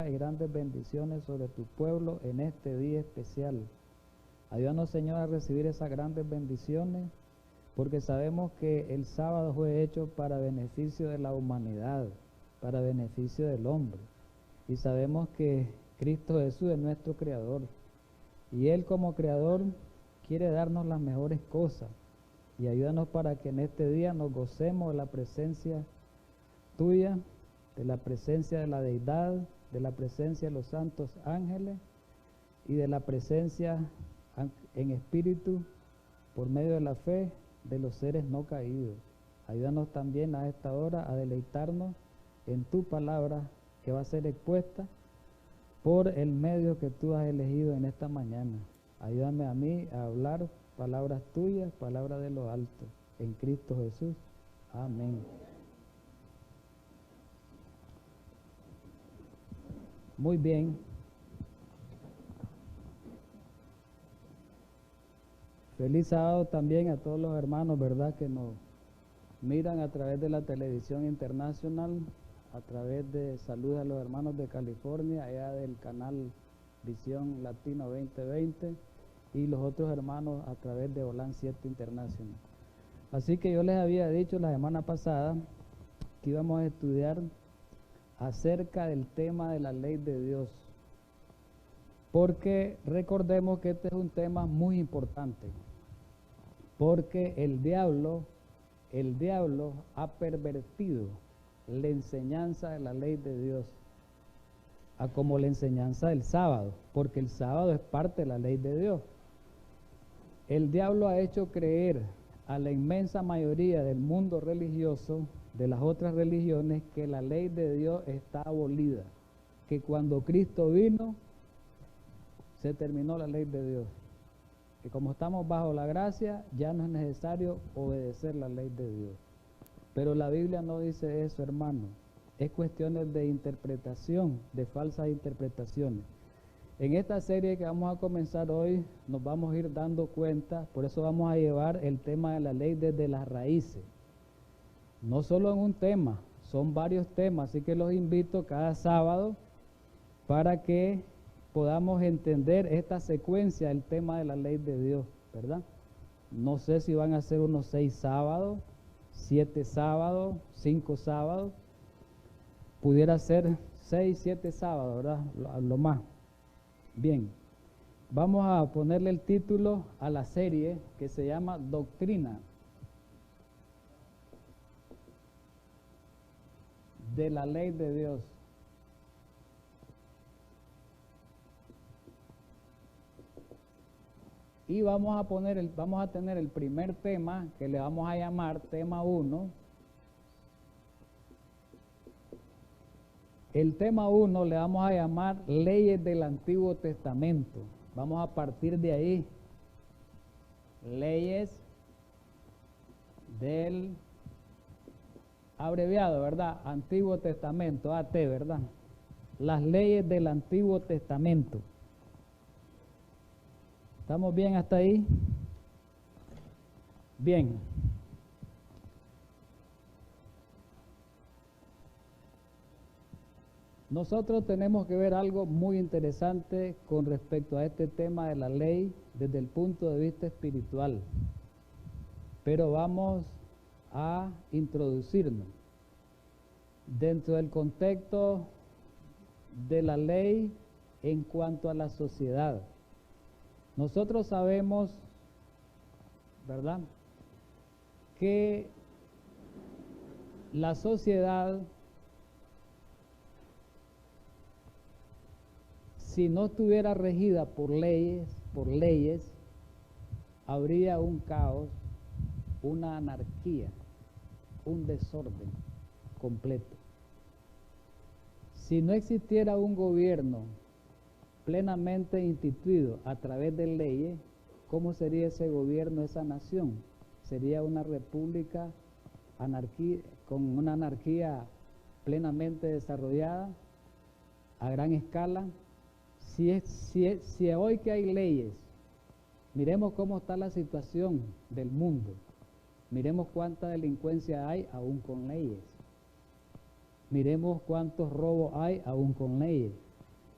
y grandes bendiciones sobre tu pueblo en este día especial. Ayúdanos, Señor, a recibir esas grandes bendiciones, porque sabemos que el sábado fue hecho para beneficio de la humanidad, para beneficio del hombre. Y sabemos que Cristo Jesús es nuestro Creador. Y Él como Creador quiere darnos las mejores cosas. Y ayúdanos para que en este día nos gocemos de la presencia tuya, de la presencia de la deidad, de la presencia de los santos ángeles y de la presencia en espíritu por medio de la fe de los seres no caídos. Ayúdanos también a esta hora a deleitarnos en tu palabra que va a ser expuesta por el medio que tú has elegido en esta mañana. Ayúdame a mí a hablar palabras tuyas, palabras de lo alto, en Cristo Jesús. Amén. Muy bien. Feliz sábado también a todos los hermanos, ¿verdad?, que nos miran a través de la televisión internacional, a través de saludos a los hermanos de California, allá del canal Visión Latino 2020, y los otros hermanos a través de Holan 7 International. Así que yo les había dicho la semana pasada que íbamos a estudiar acerca del tema de la ley de Dios, porque recordemos que este es un tema muy importante, porque el diablo ha pervertido la enseñanza de la ley de Dios, a como la enseñanza del sábado, porque el sábado es parte de la ley de Dios. El diablo ha hecho creer a la inmensa mayoría del mundo religioso, de las otras religiones, que la ley de Dios está abolida, que cuando Cristo vino se terminó la ley de Dios, que como estamos bajo la gracia ya no es necesario obedecer la ley de Dios. Pero la Biblia no dice eso, hermano. Es cuestiones de interpretación, de falsas interpretaciones. En esta serie que vamos a comenzar hoy nos vamos a ir dando cuenta, por eso vamos a llevar el tema de la ley desde las raíces. No solo en un tema, son varios temas, así que los invito cada sábado para que podamos entender esta secuencia del tema de la ley de Dios, ¿verdad? No sé si van a ser unos 6 sábados, 7 sábados, 5 sábados, pudiera ser 6, 7 sábados, ¿verdad? Lo más. Bien, vamos a ponerle el título a la serie que se llama Doctrina de la ley de Dios. Y vamos a tener el primer tema que le vamos a llamar tema 1. El tema 1 le vamos a llamar leyes del Antiguo Testamento. Vamos a partir de ahí. Leyes del abreviado, ¿verdad? Antiguo Testamento, AT, ¿verdad? Las leyes del Antiguo Testamento. ¿Estamos bien hasta ahí? Bien. Nosotros tenemos que ver algo muy interesante con respecto a este tema de la ley desde el punto de vista espiritual. Pero vamos a introducirnos dentro del contexto de la ley en cuanto a la sociedad. Nosotros sabemos, ¿verdad?, que la sociedad, si no estuviera regida por leyes, habría un caos, una anarquía, un desorden completo. Si no existiera un gobierno plenamente instituido a través de leyes, ¿cómo sería ese gobierno, esa nación? Sería una república con una anarquía plenamente desarrollada a gran escala. Si hoy que hay leyes, miremos cómo está la situación del mundo, miremos cuánta delincuencia hay aún con leyes, miremos cuántos robos hay aún con leyes,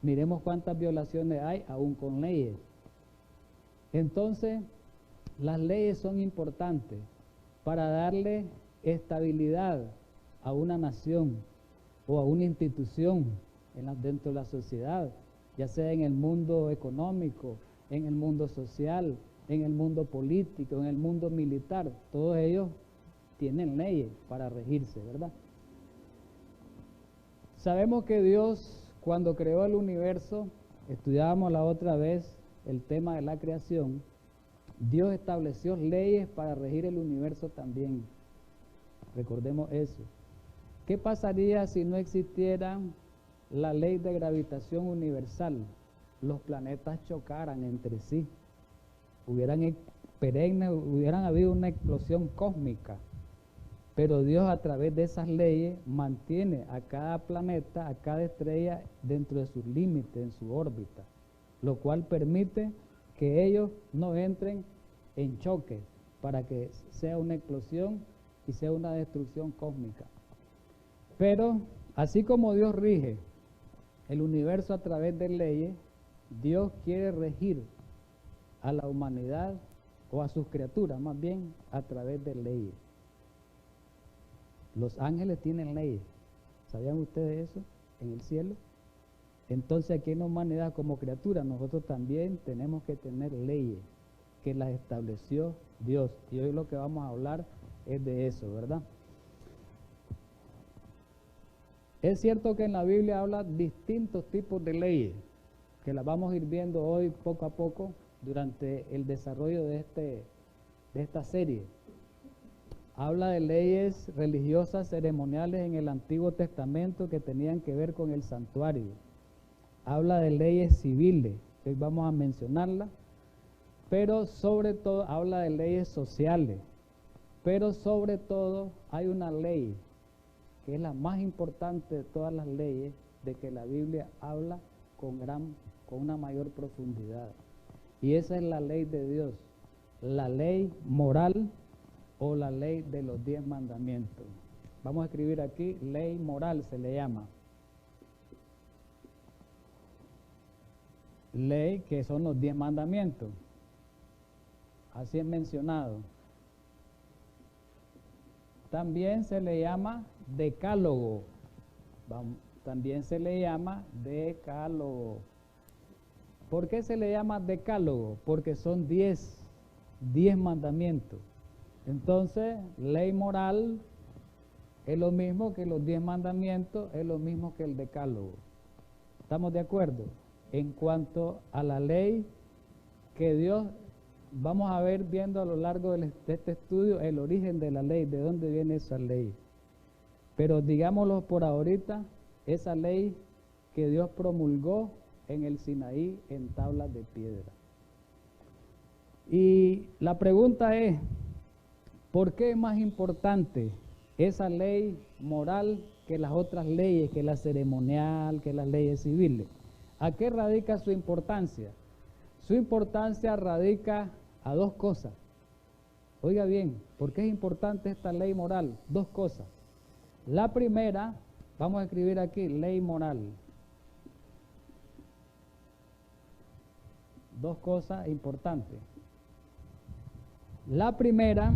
Miremos cuántas violaciones hay aún con leyes. Entonces, las leyes son importantes para darle estabilidad a una nación o a una institución dentro de la sociedad, ya sea en el mundo económico, en el mundo social, en el mundo político, en el mundo militar. Todos ellos tienen leyes para regirse, ¿verdad? Sabemos que Dios, cuando creó el universo, estudiábamos la otra vez el tema de la creación, Dios estableció leyes para regir el universo también. Recordemos eso. ¿Qué pasaría si no existiera la ley de gravitación universal? Los planetas chocaran entre sí. Hubieran habido una explosión cósmica. Pero Dios, a través de esas leyes, mantiene a cada planeta, a cada estrella dentro de sus límites, en su órbita, lo cual permite que ellos no entren en choque para que sea una explosión y sea una destrucción cósmica. Pero así como Dios rige el universo a través de leyes, Dios quiere regir a la humanidad o a sus criaturas más bien a través de leyes. Los ángeles tienen leyes. ¿Sabían ustedes eso en el cielo? Entonces aquí en la humanidad como criatura nosotros también tenemos que tener leyes que las estableció Dios. Y hoy lo que vamos a hablar es de eso, ¿verdad? Es cierto que en la Biblia habla distintos tipos de leyes, que las vamos a ir viendo hoy poco a poco durante el desarrollo de esta serie. Habla de leyes religiosas, ceremoniales en el Antiguo Testamento que tenían que ver con el santuario. Habla de leyes civiles, que hoy vamos a mencionarlas, pero sobre todo habla de leyes sociales. Pero sobre todo hay una ley que es la más importante de todas las leyes, de que la Biblia habla con una mayor profundidad. Y esa es la ley de Dios, la ley moral o la ley de los 10 mandamientos. Vamos a escribir aquí, ley moral se le llama. Ley que son los 10 mandamientos. Así es mencionado. También se le llama decálogo. También se le llama decálogo. ¿Por qué se le llama decálogo? Porque son 10 mandamientos. Entonces, ley moral es lo mismo que los 10 mandamientos, es lo mismo que el decálogo. ¿Estamos de acuerdo? En cuanto a la ley que Dios, vamos a ver viendo a lo largo de este estudio el origen de la ley, de dónde viene esa ley. Pero digámoslo por ahorita, esa ley que Dios promulgó en el Sinaí en tablas de piedra. Y la pregunta es, ¿por qué es más importante esa ley moral que las otras leyes, que la ceremonial, que las leyes civiles? ¿A qué radica su importancia? Su importancia radica a dos cosas. Oiga bien, ¿por qué es importante esta ley moral? Dos cosas. La primera, vamos a escribir aquí, ley moral. Dos cosas importantes. La primera,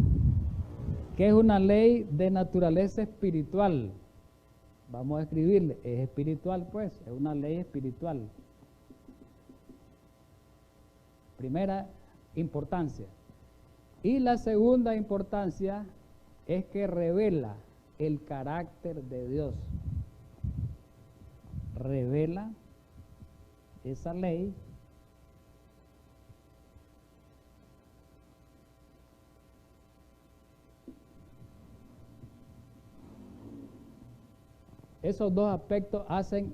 que es una ley de naturaleza espiritual. Vamos a escribirle, es espiritual pues, es una ley espiritual. Primera importancia. Y la segunda importancia es que revela el carácter de Dios. Revela esa ley esos dos aspectos hacen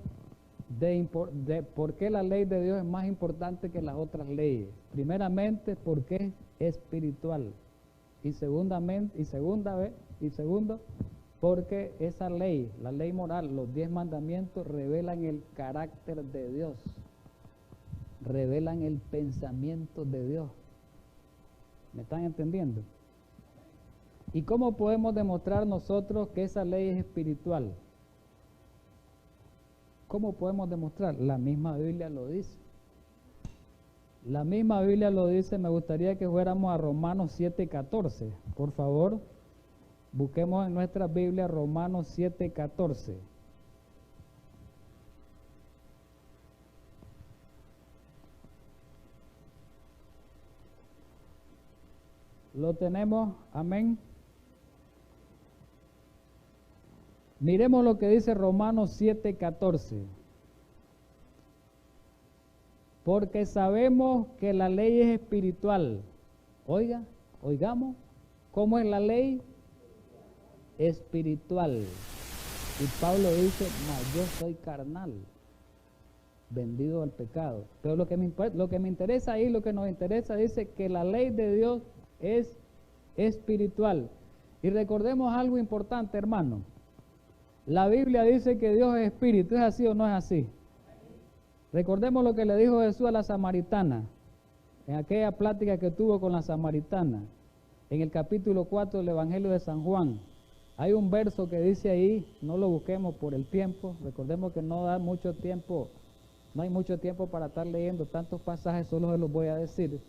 de por qué la ley de Dios es más importante que las otras leyes. Primeramente, porque es espiritual. Y segundo, porque esa ley, la ley moral, los 10 mandamientos, revelan el carácter de Dios. Revelan el pensamiento de Dios. ¿Me están entendiendo? ¿Y cómo podemos demostrar nosotros que esa ley es espiritual? ¿Cómo podemos demostrar? La misma Biblia lo dice. La misma Biblia lo dice. Me gustaría que fuéramos a Romanos 7:14. Por favor, busquemos en nuestra Biblia Romanos 7:14. ¿Lo tenemos? Amén. Miremos lo que dice Romanos 7:14. Porque sabemos que la ley es espiritual. Oigamos, ¿cómo es la ley? Espiritual. Y Pablo dice, mas yo soy carnal, vendido al pecado. Pero lo que me interesa ahí, lo que nos interesa, dice que la ley de Dios es espiritual. Y recordemos algo importante, hermano. La Biblia dice que Dios es espíritu. ¿Es así o no es así? Recordemos lo que le dijo Jesús a la samaritana, en aquella plática que tuvo con la samaritana, en el capítulo 4 del Evangelio de San Juan. Hay un verso que dice ahí, no lo busquemos por el tiempo, recordemos que no da mucho tiempo, no hay mucho tiempo para estar leyendo tantos pasajes, solo se los voy a decir.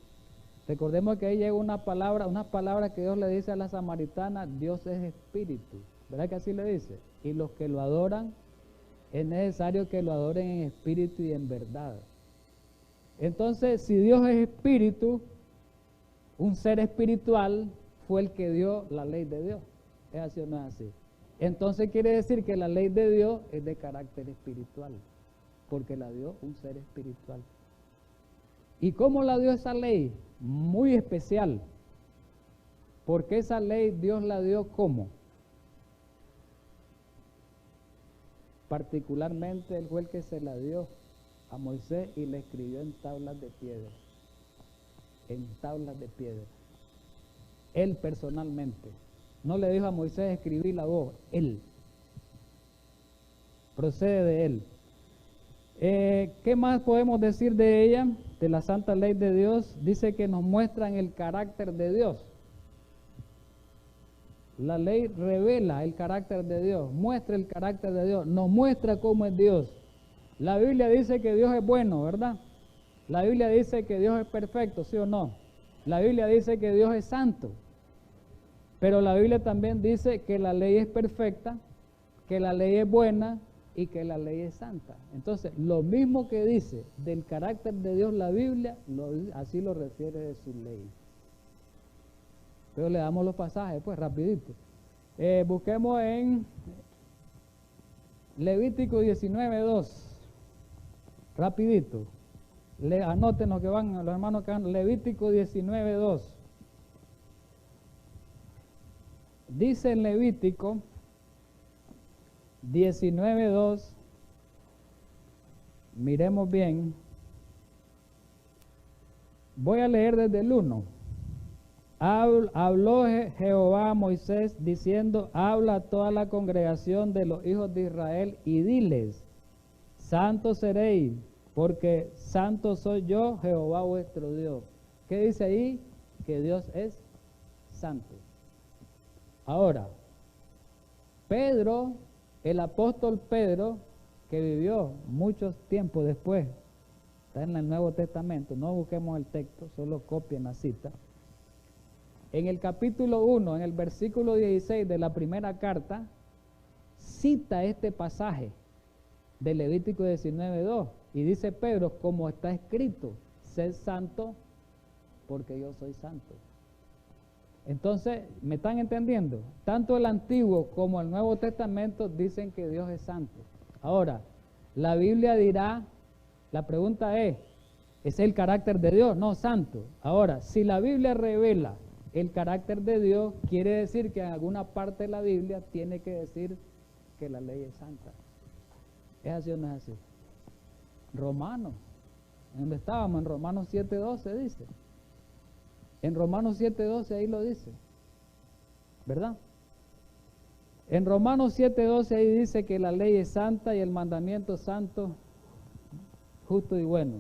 Recordemos que ahí llega una palabra que Dios le dice a la samaritana, Dios es espíritu, ¿verdad que así le dice? Y los que lo adoran, es necesario que lo adoren en espíritu y en verdad. Entonces, si Dios es espíritu, un ser espiritual fue el que dio la ley de Dios. ¿Es así o no es así? Entonces quiere decir que la ley de Dios es de carácter espiritual, porque la dio un ser espiritual. ¿Y cómo la dio esa ley? Muy especial. Porque esa ley Dios la dio ¿cómo? Particularmente él fue el que se la dio a Moisés y la escribió en tablas de piedra. En tablas de piedra. Él personalmente. No le dijo a Moisés escribí la voz, él. Procede de él. ¿Qué más podemos decir de ella? De la santa ley de Dios. Dice que nos muestran el carácter de Dios. La ley revela el carácter de Dios, muestra el carácter de Dios, nos muestra cómo es Dios. La Biblia dice que Dios es bueno, ¿verdad? La Biblia dice que Dios es perfecto, ¿sí o no? La Biblia dice que Dios es santo. Pero la Biblia también dice que la ley es perfecta, que la ley es buena y que la ley es santa. Entonces, lo mismo que dice del carácter de Dios la Biblia, así lo refiere de su ley. Pero le damos los pasajes, pues, rapidito. Busquemos en Levítico 19:2. Rapidito. Anoten los que van, los hermanos que van. Levítico 19:2. Dice en Levítico 19:2. Miremos bien. Voy a leer desde el 1. Habló Jehová a Moisés diciendo, habla a toda la congregación de los hijos de Israel y diles, santos seréis, porque santo soy yo, Jehová vuestro Dios. ¿Qué dice ahí? Que Dios es santo. Ahora, Pedro, el apóstol Pedro, que vivió mucho tiempo después, está en el Nuevo Testamento, no busquemos el texto, solo copien la cita. En el capítulo 1, en el versículo 16 de la primera carta, cita este pasaje de Levítico 19:2 y dice Pedro, como está escrito, sed santo porque yo soy santo. Entonces, ¿me están entendiendo? Tanto el Antiguo como el Nuevo Testamento dicen que Dios es santo. Ahora, la Biblia dirá, la pregunta ¿es el carácter de Dios? No, santo. Ahora, si la Biblia revela el carácter de Dios, quiere decir que en alguna parte de la Biblia tiene que decir que la ley es santa. ¿Es así o no es así? Romanos, ¿en dónde estábamos? En Romanos 7:12 dice. En Romanos 7:12 ahí lo dice, ¿verdad? En Romanos 7:12 ahí dice que la ley es santa y el mandamiento santo, justo y bueno.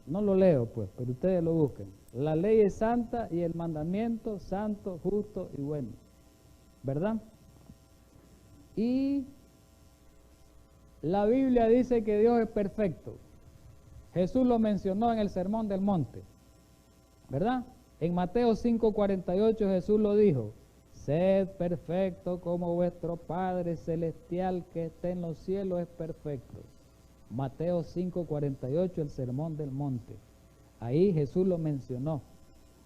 No lo leo pues, pero ustedes lo busquen. La ley es santa y el mandamiento santo, justo y bueno, ¿verdad? Y La Biblia dice que Dios es perfecto. Jesús lo mencionó en el Sermón del Monte, ¿verdad? En Mateo 5:48 Jesús lo dijo: sed perfecto como vuestro Padre Celestial que está en los cielos es perfecto. Mateo 5:48, el Sermón del Monte. Ahí Jesús lo mencionó.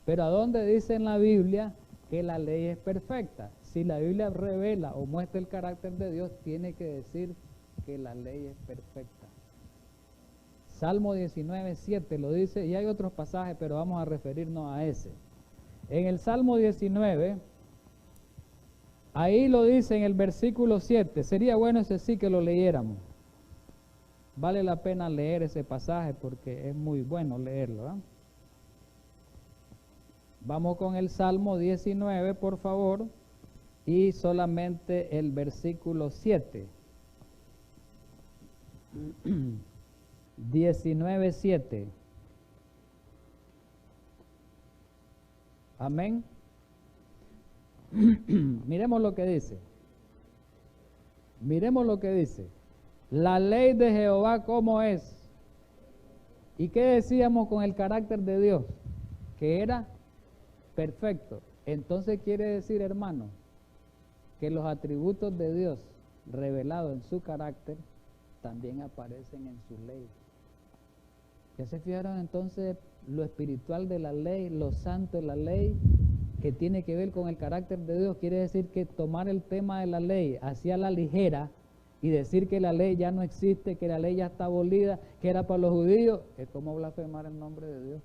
Pero ¿a dónde dice en la Biblia que la ley es perfecta? Si la Biblia revela o muestra el carácter de Dios, tiene que decir que la ley es perfecta. Salmo 19:7 lo dice, y hay otros pasajes, pero vamos a referirnos a ese. En el Salmo 19, ahí lo dice en el versículo 7. Sería bueno ese sí que lo leyéramos. Vale la pena leer ese pasaje porque es muy bueno leerlo, ¿eh? Vamos con el Salmo 19, por favor, y solamente el versículo 7. 19:7. Amén. Miremos lo que dice. Miremos lo que dice. La ley de Jehová, ¿cómo es? ¿Y qué decíamos con el carácter de Dios? Que era perfecto. Entonces quiere decir, hermano, que los atributos de Dios revelados en su carácter también aparecen en su ley. ¿Ya se fijaron entonces lo espiritual de la ley, lo santo de la ley, que tiene que ver con el carácter de Dios? Quiere decir que tomar el tema de la ley hacia la ligera y decir que la ley ya no existe, que la ley ya está abolida, que era para los judíos, es como blasfemar el nombre de Dios.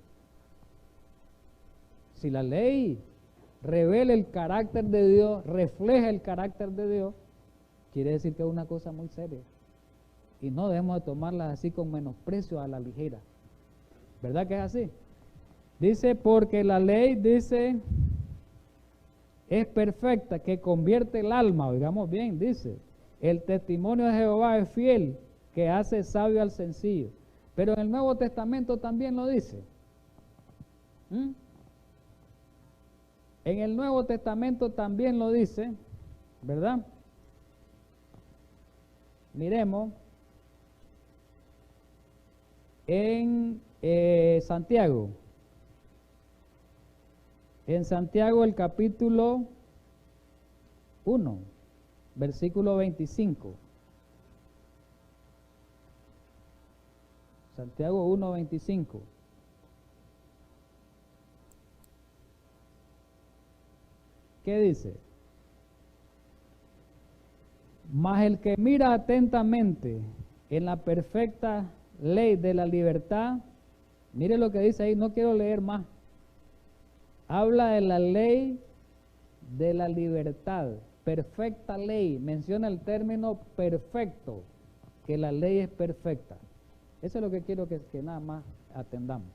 Si la ley revela el carácter de Dios, refleja el carácter de Dios, quiere decir que es una cosa muy seria. Y no debemos de tomarla así con menosprecio a la ligera. ¿Verdad que es así? Dice, porque la ley, dice, es perfecta, que convierte el alma. Oigamos bien, dice, el testimonio de Jehová es fiel, que hace sabio al sencillo. Pero en el Nuevo Testamento también lo dice. En el Nuevo Testamento también lo dice, ¿verdad? Miremos en Santiago. En Santiago el capítulo 1, versículo 25. Santiago 1, 25. ¿Qué dice? Mas el que mira atentamente en la perfecta ley de la libertad, mire lo que dice ahí, no quiero leer más. Habla de la ley de la libertad, perfecta ley, menciona el término perfecto, que la ley es perfecta. Eso es lo que quiero que nada más atendamos.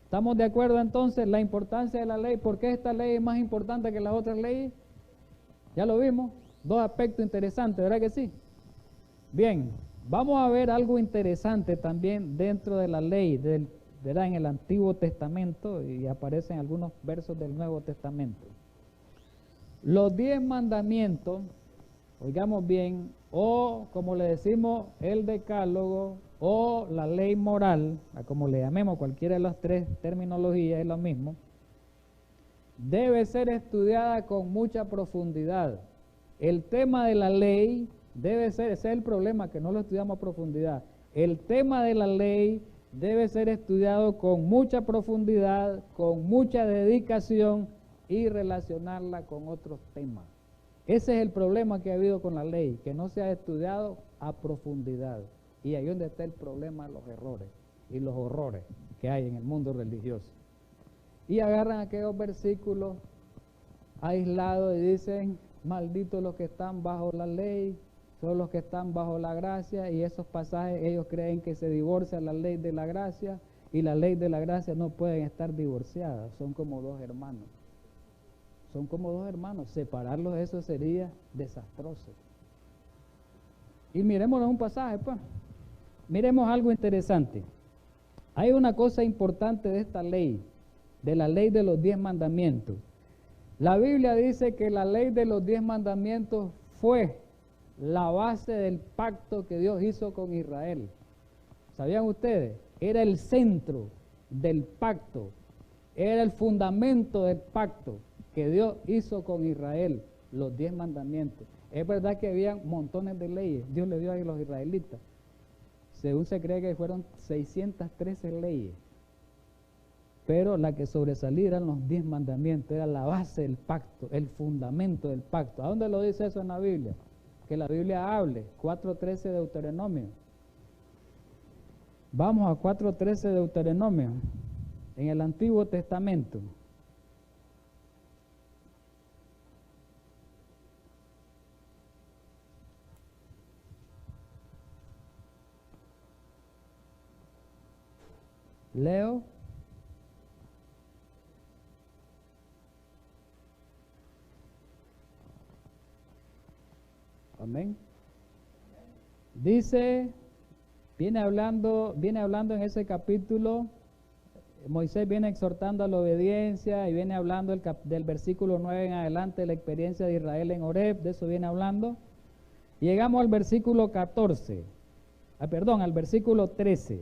¿Estamos de acuerdo entonces? La importancia de la ley, ¿por qué esta ley es más importante que las otras leyes? Ya lo vimos, dos aspectos interesantes, ¿verdad que sí? Bien, vamos a ver algo interesante también dentro de la ley, ¿verdad? En el Antiguo Testamento, y aparecen algunos versos del Nuevo Testamento. Los 10 mandamientos, oigamos bien, o como le decimos el decálogo, o la ley moral, como le llamemos, cualquiera de las tres terminologías es lo mismo, debe ser estudiada con mucha profundidad. El tema de la ley debe ser, ese es el problema, que no lo estudiamos a profundidad. El tema de la ley debe ser estudiado con mucha profundidad, con mucha dedicación y relacionarla con otros temas. Ese es el problema que ha habido con la ley, que no se ha estudiado a profundidad. Y ahí es donde está el problema de los errores y los horrores que hay en el mundo religioso. Y agarran aquellos versículos aislados y dicen, malditos los que están bajo la ley, son los que están bajo la gracia, y esos pasajes ellos creen que se divorcia la ley de la gracia, y la ley de la gracia no pueden estar divorciadas, son como dos hermanos. Son como dos hermanos, separarlos de eso sería desastroso. Y miremos un pasaje, pues. Miremos algo interesante. Hay una cosa importante de esta ley, de la ley de los 10 mandamientos. La Biblia dice que la ley de los 10 mandamientos fue la base del pacto que Dios hizo con Israel. ¿Sabían ustedes? Era el centro del pacto, era el fundamento del pacto que Dios hizo con Israel, los 10 mandamientos. Es verdad que había montones de leyes, Dios le dio a los israelitas. Según se cree que fueron 613 leyes, pero la que sobresalía eran los 10 mandamientos, era la base del pacto, el fundamento del pacto. ¿A dónde lo dice eso en la Biblia? Que la Biblia hable, 4:13 de Deuteronomio. Vamos a 4:13 de Deuteronomio, en el Antiguo Testamento. Leo. Amén. Dice, viene hablando en ese capítulo, Moisés viene exhortando a la obediencia y viene hablando del versículo 9 en adelante de la experiencia de Israel en Horeb, de eso viene hablando. Llegamos al versículo 14, al versículo 13.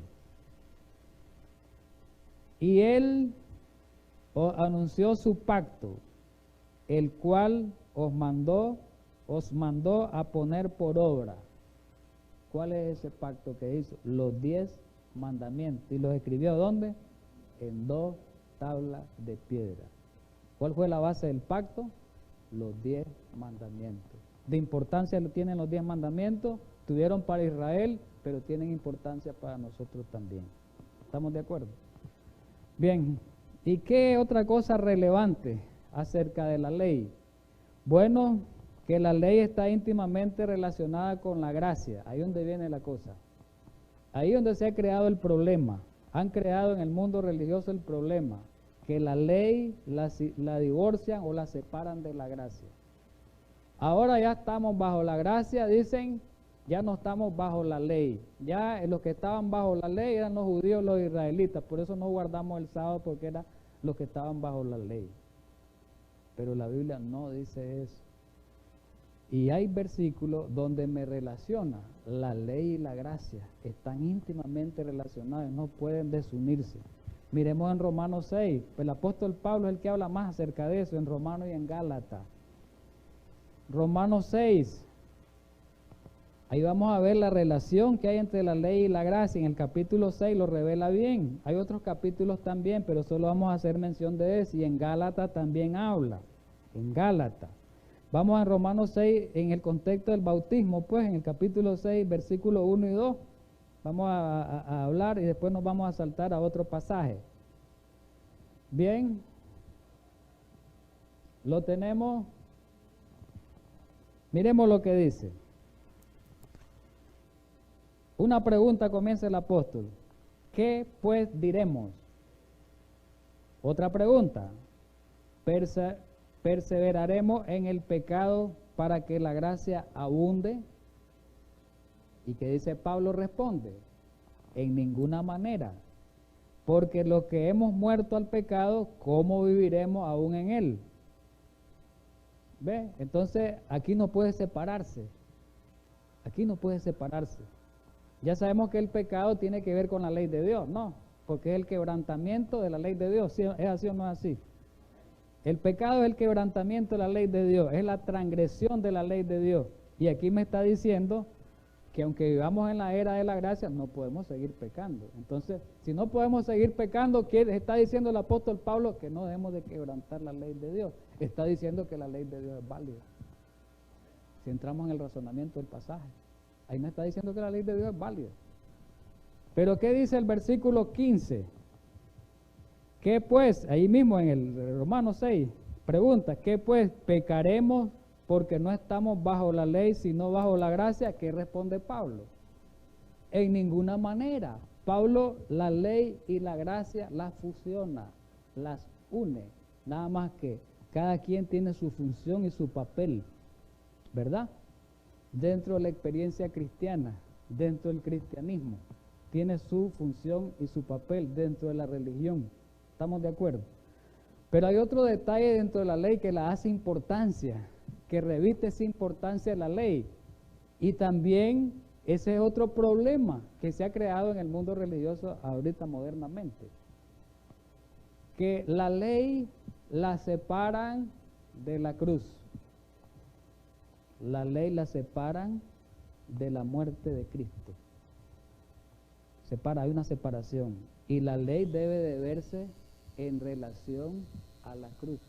Y él anunció su pacto, el cual os mandó a poner por obra. ¿Cuál es ese pacto que hizo? Los 10 mandamientos. ¿Y los escribió dónde? En 2 tablas de piedra. ¿Cuál fue la base del pacto? Los 10 mandamientos. De importancia tienen los 10 mandamientos, tuvieron para Israel, pero tienen importancia para nosotros también. ¿Estamos de acuerdo? Bien, ¿y qué otra cosa relevante acerca de la ley? Bueno, que la ley está íntimamente relacionada con la gracia. Ahí donde viene la cosa. Ahí donde se ha creado el problema. Han creado en el mundo religioso el problema, que la ley la divorcian o la separan de la gracia. Ahora ya estamos bajo la gracia, dicen, ya no estamos bajo la ley. Ya los que estaban bajo la ley eran los judíos, los israelitas. Por eso no guardamos el sábado, porque eran los que estaban bajo la ley. Pero la Biblia no dice eso. Y hay versículos donde me relaciona la ley y la gracia. Están íntimamente relacionados, no pueden desunirse. Miremos en Romanos 6. El apóstol Pablo es el que habla más acerca de eso, en Romanos y en Gálatas. Romanos 6. Ahí vamos a ver la relación que hay entre la ley y la gracia. En el capítulo 6 lo revela bien. Hay otros capítulos también, pero solo vamos a hacer mención de eso. Y en Gálatas también habla. En Gálatas. Vamos a Romanos 6 en el contexto del bautismo, pues en el capítulo 6, versículos 1 y 2. Vamos a hablar y después nos vamos a saltar a otro pasaje. Bien. Lo tenemos. Miremos lo que dice. Una pregunta comienza el apóstol. ¿Qué pues diremos? Otra pregunta. ¿Perseveraremos en el pecado para que la gracia abunde? ¿Y qué dice Pablo? Responde, en ninguna manera, porque los que hemos muerto al pecado, ¿cómo viviremos aún en él? ¿Ve? Entonces aquí no puede separarse, Ya sabemos que el pecado tiene que ver con la ley de Dios, ¿no? Porque es el quebrantamiento de la ley de Dios, ¿es así o no es así? El pecado es el quebrantamiento de la ley de Dios, es la transgresión de la ley de Dios. Y aquí me está diciendo que aunque vivamos en la era de la gracia, no podemos seguir pecando. Entonces, si no podemos seguir pecando, ¿qué está diciendo el apóstol Pablo? Que no debemos de quebrantar la ley de Dios. Está diciendo que la ley de Dios es válida. Si entramos en el razonamiento del pasaje, ahí me está diciendo que la ley de Dios es válida. Pero ¿qué dice el versículo 15? ¿Qué pues? Ahí mismo en el Romanos 6, pregunta, ¿qué pues? ¿Pecaremos porque no estamos bajo la ley, sino bajo la gracia? ¿Qué responde Pablo? En ninguna manera. Pablo la ley y la gracia las fusiona, las une. Nada más que cada quien tiene su función y su papel, ¿verdad? Dentro de la experiencia cristiana, dentro del cristianismo, tiene su función y su papel dentro de la religión. ¿Estamos de acuerdo? Pero hay otro detalle dentro de la ley que la hace importancia, que reviste esa importancia de la ley. Y también ese es otro problema que se ha creado en el mundo religioso ahorita modernamente, que la ley la separan de la cruz, la ley la separan de la muerte de Cristo. Hay una separación y la ley debe de verse en relación a la cruz.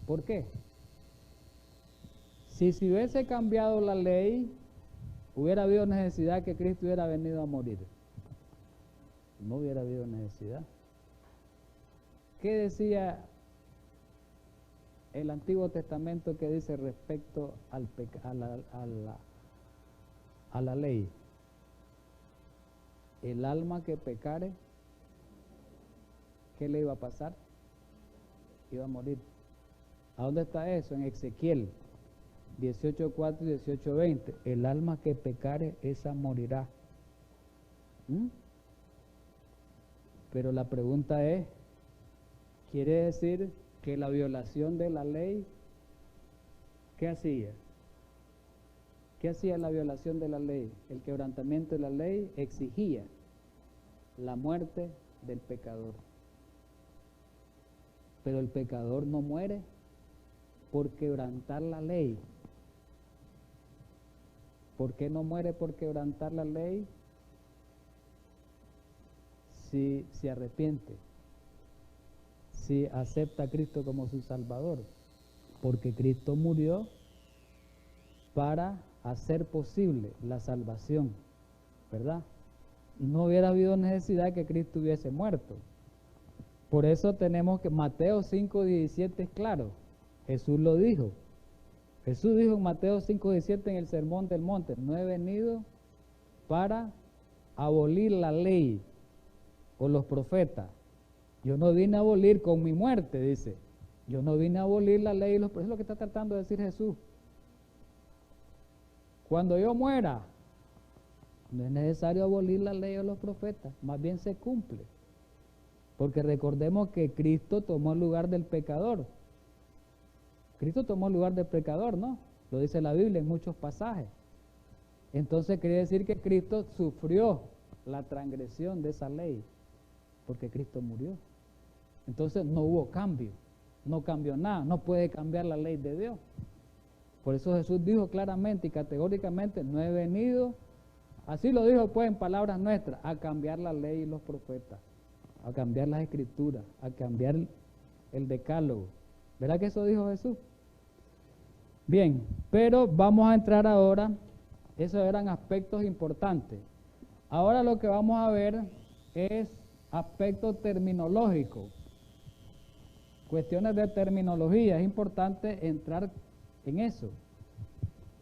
¿Por qué? Si se hubiese cambiado la ley, hubiera habido necesidad que Cristo hubiera venido a morir. No hubiera habido necesidad. ¿Qué decía el Antiguo Testamento que dice respecto a la ley? El alma que pecare, ¿qué le iba a pasar? Iba a morir. ¿A dónde está eso? En Ezequiel 18:4 y 18:20. El alma que pecare, esa morirá. Pero la pregunta es, ¿quiere decir que la violación de la ley, qué hacía? ¿Qué hacía la violación de la ley? El quebrantamiento de la ley exigía la muerte del pecador. Pero el pecador no muere por quebrantar la ley. ¿Por qué no muere por quebrantar la ley? Si se arrepiente, si acepta a Cristo como su Salvador, porque Cristo murió para hacer posible la salvación, ¿verdad? No hubiera habido necesidad de que Cristo hubiese muerto. Por eso tenemos que, Mateo 5:17 es claro, Jesús lo dijo. Jesús dijo en Mateo 5:17 en el Sermón del Monte, no he venido para abolir la ley o los profetas. Yo no vine a abolir con mi muerte, dice. Yo no vine a abolir la ley y los profetas. Es lo que está tratando de decir Jesús. Cuando yo muera, no es necesario abolir la ley o los profetas, más bien se cumple. Porque recordemos que Cristo tomó el lugar del pecador. Cristo tomó el lugar del pecador, ¿no? Lo dice la Biblia en muchos pasajes. Entonces quiere decir que Cristo sufrió la transgresión de esa ley, porque Cristo murió. Entonces no hubo cambio, no cambió nada, no puede cambiar la ley de Dios. Por eso Jesús dijo claramente y categóricamente, no he venido, así lo dijo pues en palabras nuestras, a cambiar la ley y los profetas, a cambiar las escrituras, a cambiar el decálogo. ¿Verdad que eso dijo Jesús? Bien, pero vamos a entrar ahora, esos eran aspectos importantes. Ahora lo que vamos a ver es aspectos terminológicos, cuestiones de terminología. Es importante entrar en eso.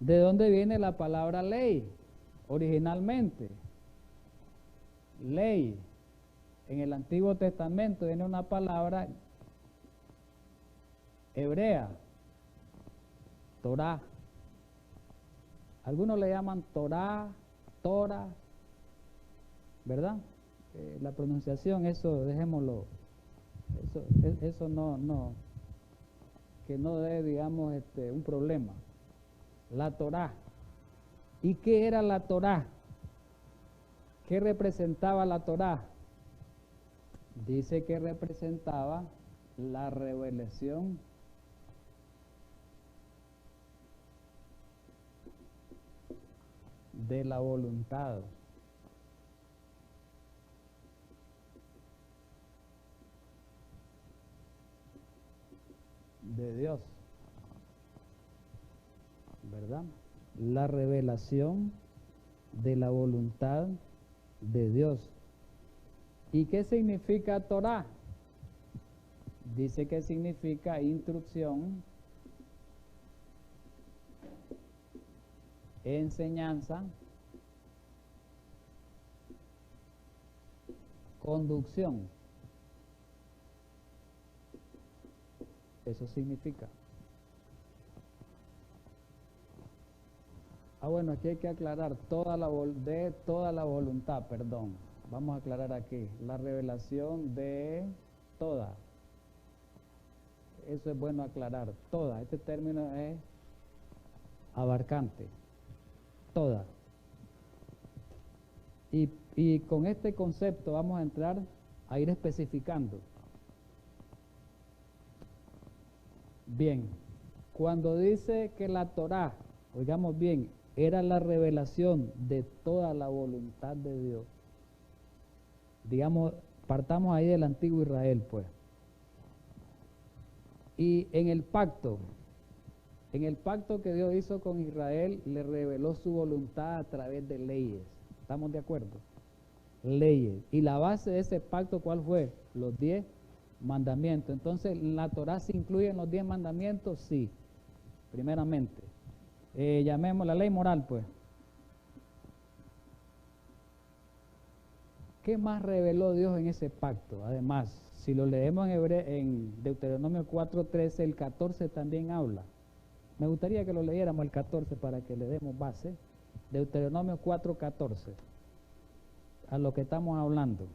¿De dónde viene la palabra ley? Originalmente, ley, en el Antiguo Testamento viene una palabra hebrea, Torah. Algunos le llaman Torah, Torah, ¿verdad? La pronunciación, eso dejémoslo, eso no, que no dé, digamos, un problema. La Torah. ¿Y qué era la Torah? ¿Qué representaba la Torah? Dice que representaba la revelación de la voluntad de Dios, ¿verdad? La revelación de la voluntad de Dios. ¿Y qué significa Torah? Dice que significa instrucción, enseñanza, conducción. Eso significa. Bueno, aquí hay que aclarar toda la voluntad, perdón. Vamos a aclarar aquí, la revelación de toda. Eso es bueno aclarar, toda. Este término es abarcante, toda. Y con este concepto vamos a entrar a ir especificando. Bien, cuando dice que la Torá, oigamos bien, era la revelación de toda la voluntad de Dios. Digamos, partamos ahí del antiguo Israel, pues. Y en el pacto que Dios hizo con Israel, le reveló su voluntad a través de leyes. ¿Estamos de acuerdo? Leyes. Y la base de ese pacto, ¿cuál fue? Los 10 mandamientos. Entonces, ¿la Torá se incluye en los 10 mandamientos? Sí, primeramente. Llamemos la ley moral, pues. ¿Qué más reveló Dios en ese pacto? Además, si lo leemos en Deuteronomio 4:13, el 14 también habla. Me gustaría que lo leyéramos el 14 para que le demos base. Deuteronomio 4:14, a lo que estamos hablando.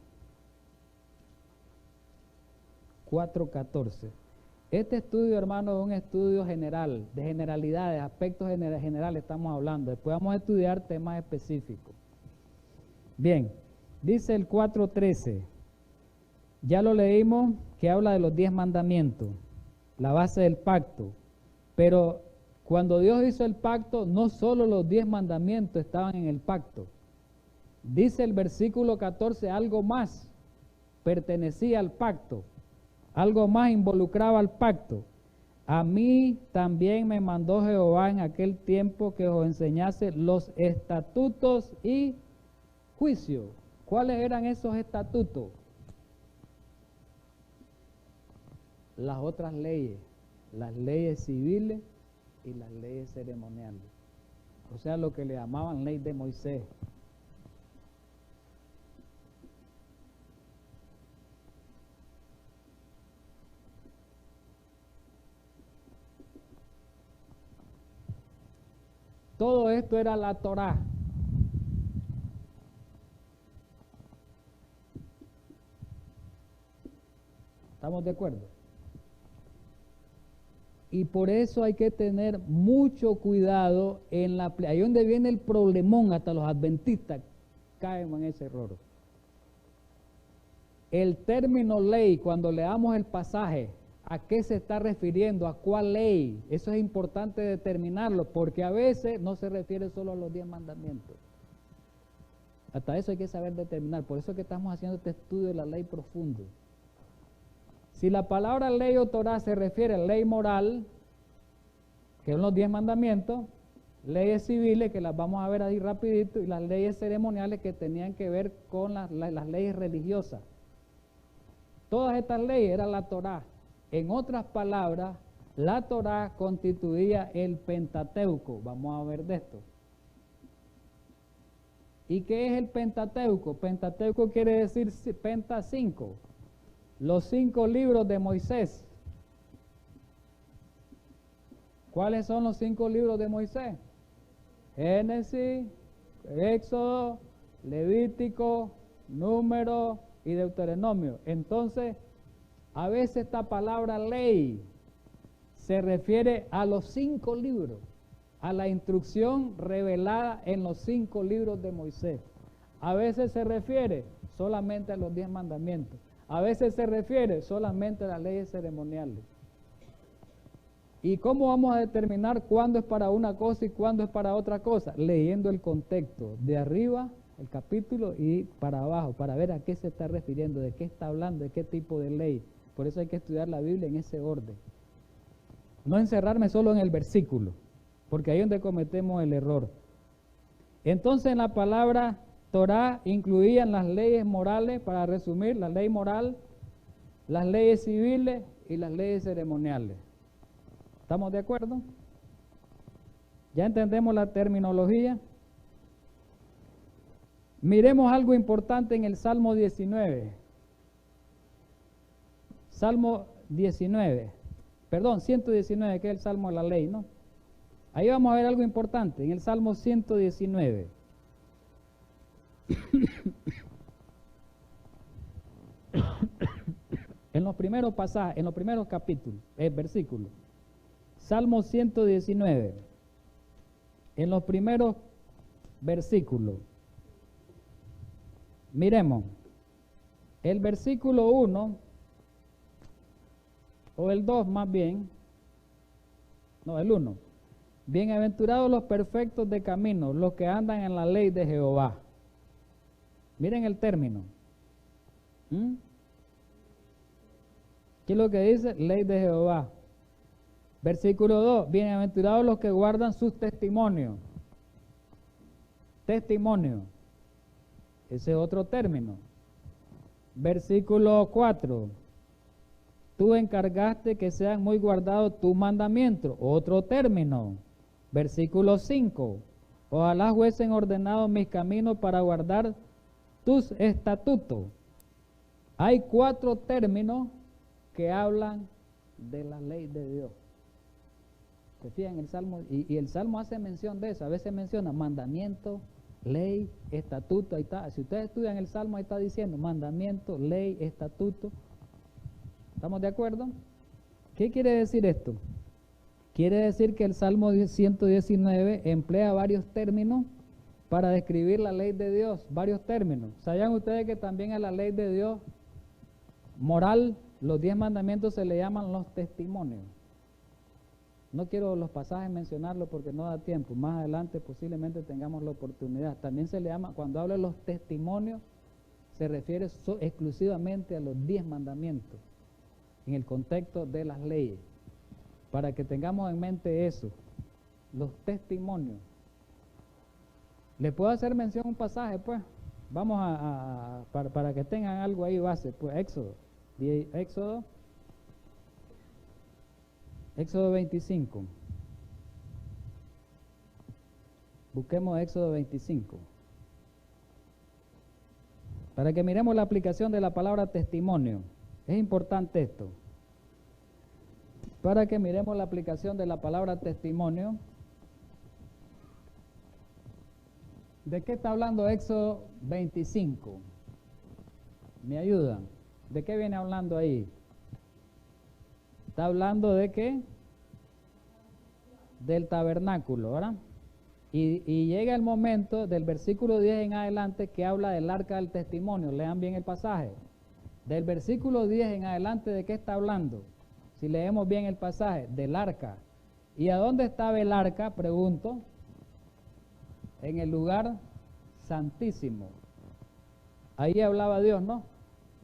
4:14. Este estudio, hermano, es un estudio general, de generalidades, aspectos generales estamos hablando. Después vamos a estudiar temas específicos. Bien, dice el 4:13, ya lo leímos, que habla de los 10 mandamientos, la base del pacto. Pero cuando Dios hizo el pacto, no solo los 10 mandamientos estaban en el pacto. Dice el versículo 14, algo más pertenecía al pacto. Algo más involucraba al pacto. A mí también me mandó Jehová en aquel tiempo que os enseñase los estatutos y juicios. ¿Cuáles eran esos estatutos? Las otras leyes, las leyes civiles y las leyes ceremoniales. O sea, lo que le llamaban ley de Moisés. Todo esto era la Torá. ¿Estamos de acuerdo? Y por eso hay que tener mucho cuidado en la... Ahí donde viene el problemón, hasta los adventistas caen en ese error. El término ley, cuando leamos el pasaje, ¿a qué se está refiriendo? ¿A cuál ley? Eso es importante determinarlo, porque a veces no se refiere solo a los 10 mandamientos. Hasta eso hay que saber determinar. Por eso es que estamos haciendo este estudio de la ley profundo. Si la palabra ley o Torá se refiere a ley moral, que son los 10 mandamientos, leyes civiles, que las vamos a ver ahí rapidito, y las leyes ceremoniales que tenían que ver con las leyes religiosas. Todas estas leyes eran la Torá. En otras palabras, la Torá constituía el Pentateuco. Vamos a ver de esto. ¿Y qué es el Pentateuco? Pentateuco quiere decir penta 5. Los 5 libros de Moisés. ¿Cuáles son los 5 libros de Moisés? Génesis, Éxodo, Levítico, Número y Deuteronomio. Entonces, a veces esta palabra ley se refiere a los 5 libros, a la instrucción revelada en los 5 libros de Moisés. A veces se refiere solamente a los 10 mandamientos. A veces se refiere solamente a las leyes ceremoniales. ¿Y cómo vamos a determinar cuándo es para una cosa y cuándo es para otra cosa? Leyendo el contexto, de arriba el capítulo y para abajo, para ver a qué se está refiriendo, de qué está hablando, de qué tipo de ley. Por eso hay que estudiar la Biblia en ese orden. No encerrarme solo en el versículo, porque ahí es donde cometemos el error. Entonces, en la palabra Torá incluían las leyes morales, para resumir, la ley moral, las leyes civiles y las leyes ceremoniales. ¿Estamos de acuerdo? ¿Ya entendemos la terminología? Miremos algo importante en el Salmo 19. Salmo 19, perdón, 119, que es el Salmo de la ley, ¿no? Ahí vamos a ver algo importante, en el Salmo 119. En los primeros pasajes, en los primeros capítulos, versículos. Salmo 119. En los primeros versículos, miremos, el versículo 1, o el 2 más bien, no, el 1. Bienaventurados los perfectos de camino, los que andan en la ley de Jehová. Miren el término. ¿Qué es lo que dice? Ley de Jehová. Versículo 2. Bienaventurados los que guardan sus testimonios. Testimonio. Ese es otro término. Versículo 4. Tú encargaste que sean muy guardados tus mandamientos. Otro término. Versículo 5. Ojalá fuesen ordenados mis caminos para guardar tus estatutos. Hay 4 términos que hablan de la ley de Dios. ¿Se fijan? El Salmo, y el Salmo hace mención de eso. A veces menciona mandamiento, ley, estatuto. Ahí está. Si ustedes estudian el Salmo, ahí está diciendo mandamiento, ley, estatuto. ¿Estamos de acuerdo? ¿Qué quiere decir esto? Quiere decir que el Salmo 119 emplea varios términos para describir la ley de Dios, varios términos. ¿Sabían ustedes que también a la ley de Dios moral, los 10 mandamientos se le llaman los testimonios? No quiero los pasajes mencionarlos porque no da tiempo. Más adelante posiblemente tengamos la oportunidad. También se le llama, cuando habla de los testimonios, se refiere exclusivamente a los 10 mandamientos en el contexto de las leyes. Para que tengamos en mente eso, los testimonios. ¿Le puedo hacer mención a un pasaje, pues? Vamos para que tengan algo ahí base, pues Éxodo 25. Busquemos Éxodo 25. Para que miremos la aplicación de la palabra testimonio. Es importante esto. Para que miremos la aplicación de la palabra testimonio. ¿De qué está hablando Éxodo 25? ¿Me ayudan? ¿De qué viene hablando ahí? Está hablando de qué? Del tabernáculo, ¿verdad? Y llega el momento del versículo 10 en adelante que habla del arca del testimonio. Lean bien el pasaje. Del versículo 10 en adelante, ¿de qué está hablando? Si leemos bien el pasaje, del arca. ¿Y a dónde estaba el arca? Pregunto. En el lugar santísimo. Ahí hablaba Dios, ¿no?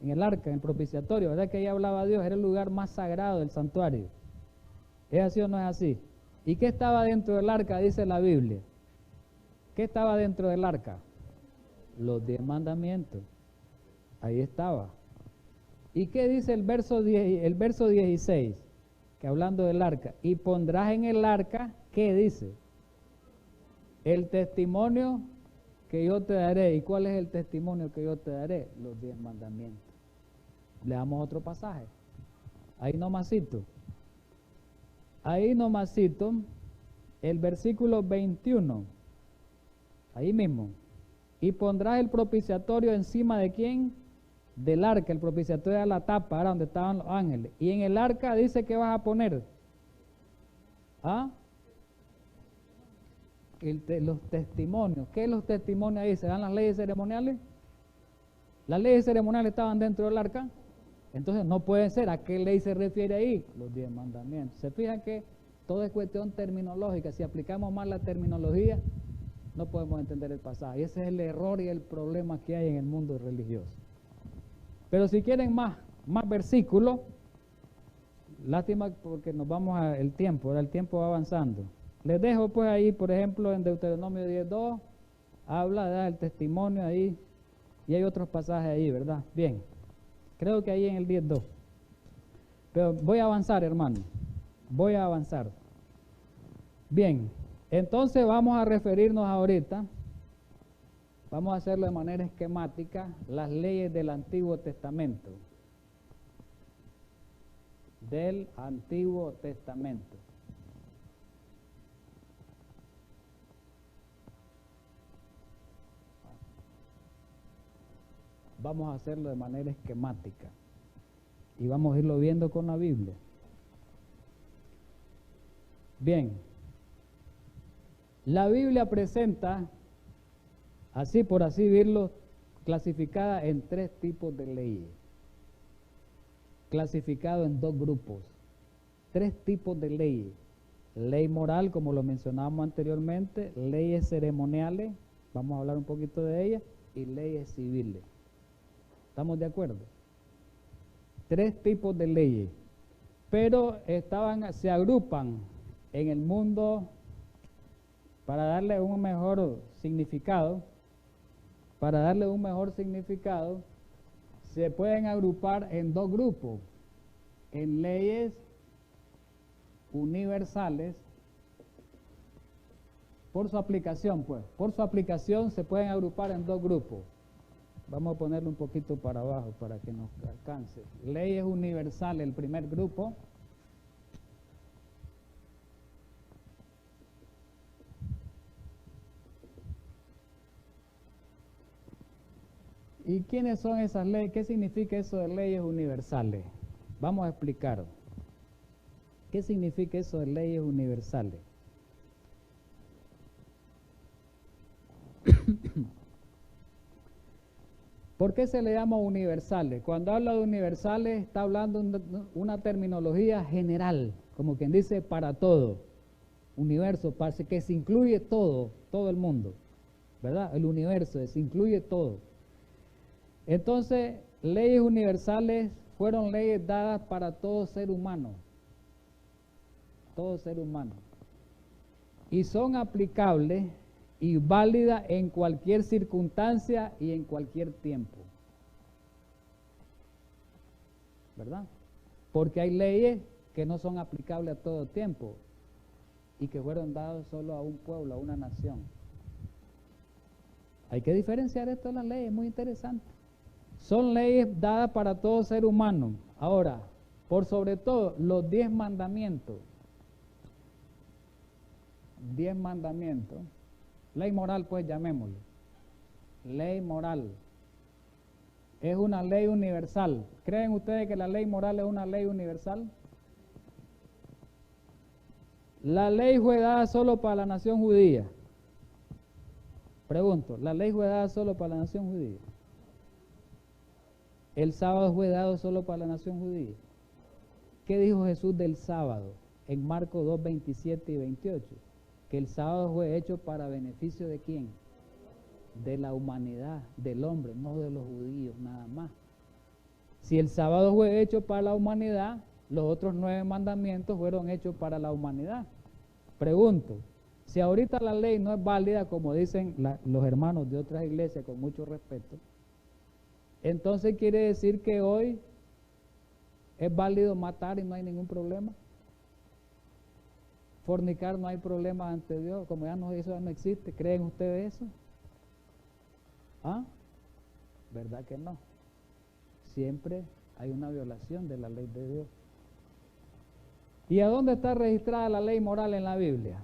En el arca, en el propiciatorio, ¿verdad que ahí hablaba Dios? Era el lugar más sagrado del santuario. ¿Es así o no es así? ¿Y qué estaba dentro del arca? Dice la Biblia. ¿Qué estaba dentro del arca? Los 10 mandamientos. Ahí estaba. ¿Y qué dice el verso 16? Que hablando del arca. Y pondrás en el arca, ¿qué dice? El testimonio que yo te daré. ¿Y cuál es el testimonio que yo te daré? Los 10 mandamientos. Leamos otro pasaje. Ahí nomasito. Ahí nomasito. El versículo 21. Ahí mismo. Y pondrás el propiciatorio encima de quién? Del arca. El propiciatorio era la tapa, era donde estaban los ángeles. Y en el arca dice que vas a poner. ¿Ah? Los testimonios. ¿Qué es los testimonios ahí? ¿Se dan las leyes ceremoniales? ¿Las leyes ceremoniales estaban dentro del arca? Entonces no puede ser. ¿A qué ley se refiere ahí? Los 10 mandamientos. ¿Se fijan que todo es cuestión terminológica? Si aplicamos mal la terminología, no podemos entender el pasaje. Y ese es el error y el problema que hay en el mundo religioso. Pero si quieren más versículos, lástima porque nos vamos el tiempo va avanzando. Les dejo pues ahí, por ejemplo, en Deuteronomio 10:2, habla del testimonio ahí, y hay otros pasajes ahí, ¿verdad? Bien, creo que ahí en el 10:2. Pero voy a avanzar, hermano, voy a avanzar. Bien, entonces vamos a referirnos ahorita, vamos a hacerlo de manera esquemática, las leyes del Antiguo Testamento. Del Antiguo Testamento. Vamos a hacerlo de manera esquemática y vamos a irlo viendo con la Biblia. Bien, La Biblia presenta, así por así decirlo, clasificada en 3 tipos de leyes, clasificado en 2 grupos, 3 tipos de leyes: ley moral, como lo mencionábamos anteriormente, leyes ceremoniales, vamos a hablar un poquito de ellas, y leyes civiles. ¿Estamos de acuerdo? 3 tipos de leyes, pero se agrupan en el mundo para darle un mejor significado. Se pueden agrupar en 2 grupos: en leyes universales, por su aplicación se pueden agrupar en 2 grupos. Vamos a ponerlo un poquito para abajo para que nos alcance. Leyes universales, el primer grupo. ¿Y quiénes son esas leyes? ¿Qué significa eso de leyes universales? Vamos a explicar. ¿Qué significa eso de leyes universales? ¿Por qué se le llama universales? Cuando habla de universales está hablando de una terminología general, como quien dice para todo. Universo, parece que se incluye todo el mundo, ¿verdad? El universo, se incluye todo. Entonces, leyes universales fueron leyes dadas para todo ser humano. Todo ser humano. Y son aplicables y válidas en cualquier circunstancia y en cualquier tiempo. ¿Verdad? Porque hay leyes que no son aplicables a todo tiempo y que fueron dadas solo a un pueblo, a una nación. Hay que diferenciar esto de las leyes, es muy interesante. Son leyes dadas para todo ser humano. Ahora, por sobre todo, los 10 mandamientos. 10 mandamientos. Ley moral, pues llamémoslo. Ley moral. Es una ley universal. ¿Creen ustedes que la ley moral es una ley universal? La ley fue dada solo para la nación judía. Pregunto, ¿la ley fue dada solo para la nación judía? ¿El sábado fue dado solo para la nación judía? ¿Qué dijo Jesús del sábado? En Marcos 2, 27 y 28. Que el sábado fue hecho para beneficio ¿de quién? De la humanidad, del hombre, no de los judíos nada más. Si el sábado fue hecho para la humanidad, los otros 9 mandamientos fueron hechos para la humanidad. Pregunto, si ahorita la ley no es válida, como dicen los hermanos de otras iglesias con mucho respeto, entonces quiere decir que hoy es válido matar y no hay ningún problema. Fornicar no hay problema ante Dios, como eso ya no existe. ¿Creen ustedes eso? ¿Ah? ¿Verdad que no? Siempre hay una violación de la ley de Dios. ¿Y a dónde está registrada la ley moral en la Biblia?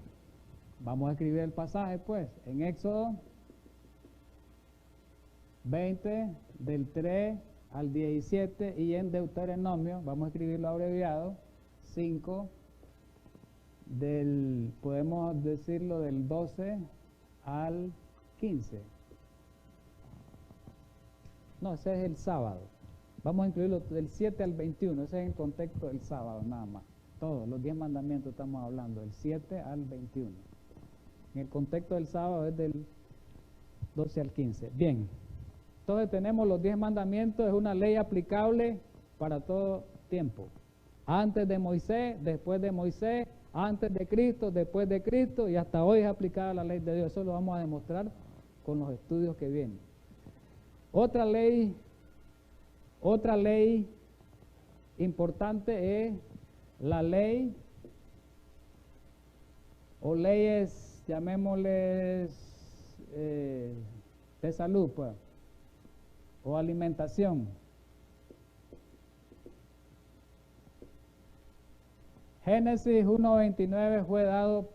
Vamos a escribir el pasaje pues, en Éxodo 20, del 3 al 17, y en Deuteronomio, vamos a escribirlo abreviado, 5, podemos decirlo del 12 al 15. No, ese es el sábado. Vamos a incluirlo del 7 al 21, ese es el contexto del sábado nada más. Todos los 10 mandamientos estamos hablando, del 7 al 21. En el contexto del sábado es del 12 al 15. Bien, entonces tenemos los 10 mandamientos, es una ley aplicable para todo tiempo. Antes de Moisés, después de Moisés, antes de Cristo, después de Cristo, y hasta hoy es aplicada la ley de Dios. Eso lo vamos a demostrar con los estudios que vienen. Otra ley importante es la ley o leyes, llamémosles de salud, pues, o alimentación. Génesis 1:29 fue dado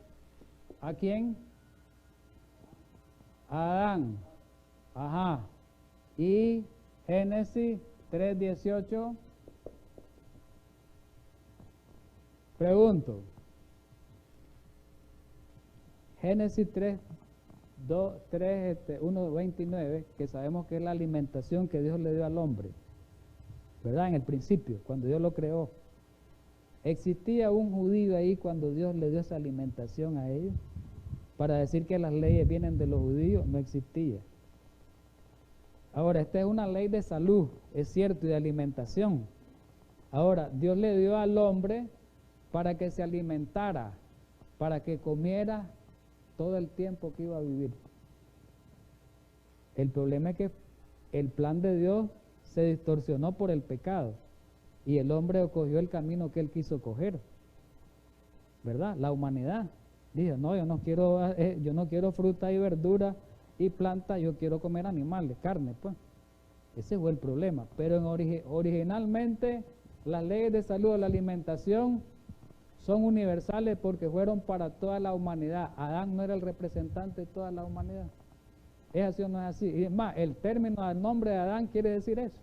¿a quién? A Adán. Ajá. Y Génesis 3:18. Pregunto. Génesis 3, 1, 29, que sabemos que es la alimentación que Dios le dio al hombre, ¿verdad? En el principio, cuando Dios lo creó. ¿Existía un judío ahí cuando Dios le dio esa alimentación a ellos? Para decir que las leyes vienen de los judíos, no existía. Ahora, esta es una ley de salud, es cierto, y de alimentación. Ahora, Dios le dio al hombre para que se alimentara, para que comiera todo el tiempo que iba a vivir. El problema es que el plan de Dios se distorsionó por el pecado y el hombre cogió el camino que él quiso coger, ¿verdad? La humanidad dijo, no, yo no quiero fruta y verdura y planta, yo quiero comer animales, carne, pues. Ese fue el problema. Pero originalmente las leyes de salud o la alimentación son universales porque fueron para toda la humanidad. Adán no era el representante de toda la humanidad. ¿Es así o no es así? Y es más, el término, el nombre de Adán quiere decir eso.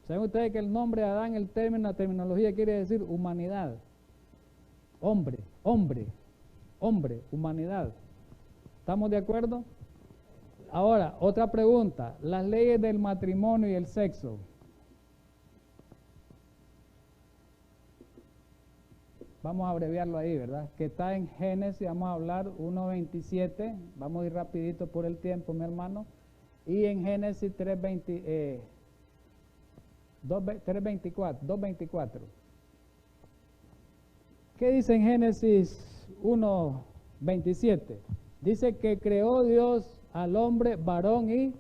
¿Saben ustedes que el nombre de Adán, el término, la terminología quiere decir humanidad? Hombre, humanidad. ¿Estamos de acuerdo? Ahora, otra pregunta. Las leyes del matrimonio y el sexo. Vamos a abreviarlo ahí, ¿verdad? Que está en Génesis, vamos a hablar 1.27, vamos a ir rapidito por el tiempo, mi hermano. Y en Génesis 2.24. ¿Qué dice en Génesis 1.27? Dice que creó Dios al hombre, varón y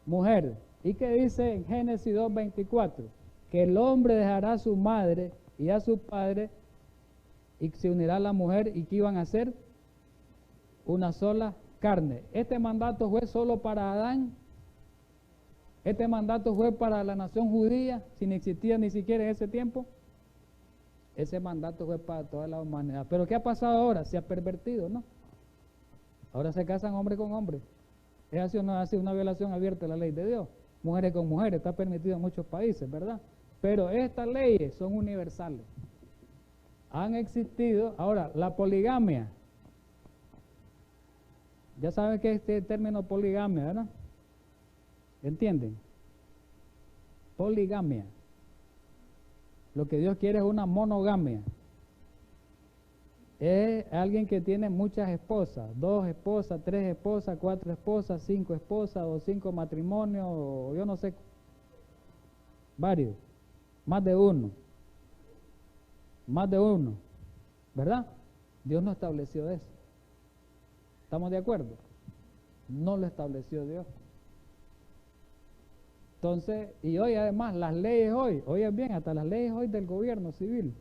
mujer. ¿Y qué dice en Génesis 2.24? Que el hombre dejará a su madre y a su padre y se unirá a la mujer y que iban a ser una sola carne. Este mandato fue solo para Adán. Este mandato fue para la nación judía, si no existía ni siquiera en ese tiempo. Ese mandato fue para toda la humanidad. Pero ¿qué ha pasado ahora? Se ha pervertido, ¿no? Ahora se casan hombre con hombre. Es así o no es así, una violación abierta de la ley de Dios. Mujeres con mujeres, está permitido en muchos países, ¿verdad? Pero estas leyes son universales. Han existido. Ahora, la poligamia. Ya saben que este término poligamia, ¿verdad? ¿Entienden? Poligamia. Lo que Dios quiere es una monogamia. Es alguien que tiene muchas esposas, 2 esposas, 3 esposas, 4 esposas, 5 esposas o 5 matrimonios, o yo no sé, varios, más de uno, ¿verdad? Dios no estableció eso. ¿Estamos de acuerdo? No lo estableció Dios. Entonces, y hoy además, las leyes hoy, oigan bien, hasta las leyes hoy del gobierno civil.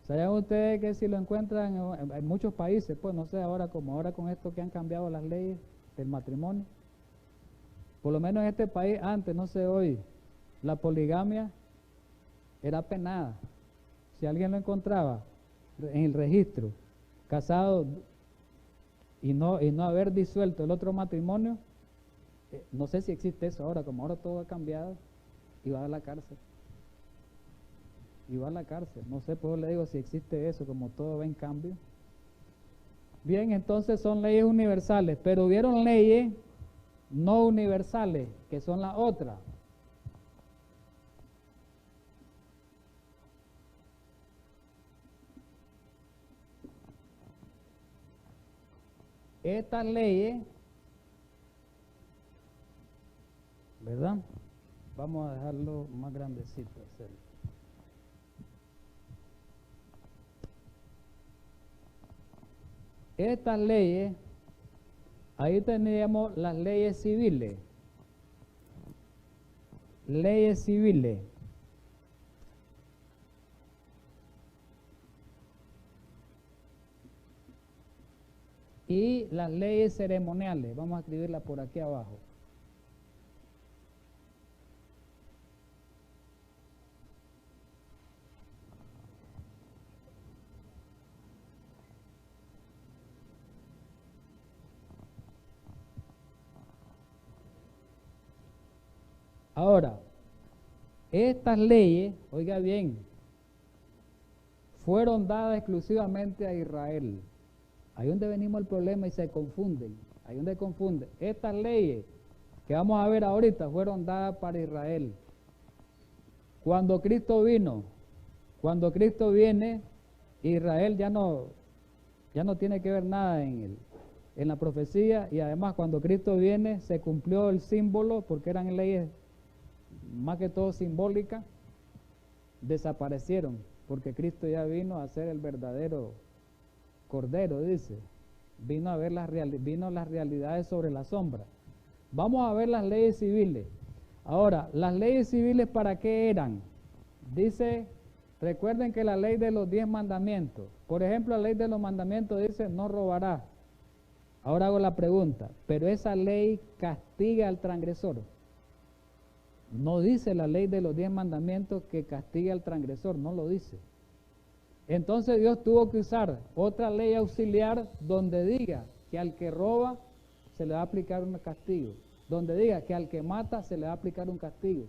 ¿Saben ustedes que si lo encuentran en muchos países, pues no sé, ahora como ahora con esto que han cambiado las leyes del matrimonio? Por lo menos en este país antes, no sé hoy, la poligamia era penada. Si alguien lo encontraba en el registro, casado y no haber disuelto el otro matrimonio, no sé si existe eso ahora, como ahora todo ha cambiado, iba a la cárcel. Iba a la cárcel, no sé, pues le digo si existe eso, como todo va en cambio. Bien, entonces son leyes universales, pero hubieron leyes no universales, que son las otras. Estas leyes, ¿verdad? Vamos a dejarlo más grandecito. Estas leyes, ahí teníamos las leyes civiles. Leyes civiles. Y las leyes ceremoniales. Vamos a escribirlas por aquí abajo. Ahora, estas leyes, oiga bien, fueron dadas exclusivamente a Israel. Ahí donde venimos el problema y se confunden. Ahí donde confunden. Estas leyes que vamos a ver ahorita fueron dadas para Israel. Cuando Cristo viene, Israel ya no tiene que ver nada en la profecía, y además cuando Cristo viene se cumplió el símbolo, porque eran leyes más que todo simbólicas, desaparecieron, porque Cristo ya vino a ser el verdadero Cordero, dice. Vino a ver las realidades sobre la sombra. Vamos a ver las leyes civiles. Ahora, las leyes civiles, ¿para qué eran? Dice, recuerden que la ley de los 10 mandamientos, por ejemplo, la ley de los mandamientos dice, no robarás. Ahora hago la pregunta, ¿pero esa ley castiga al transgresor? No dice la ley de los 10 mandamientos que castigue al transgresor, no lo dice. Entonces Dios tuvo que usar otra ley auxiliar donde diga que al que roba se le va a aplicar un castigo, donde diga que al que mata se le va a aplicar un castigo,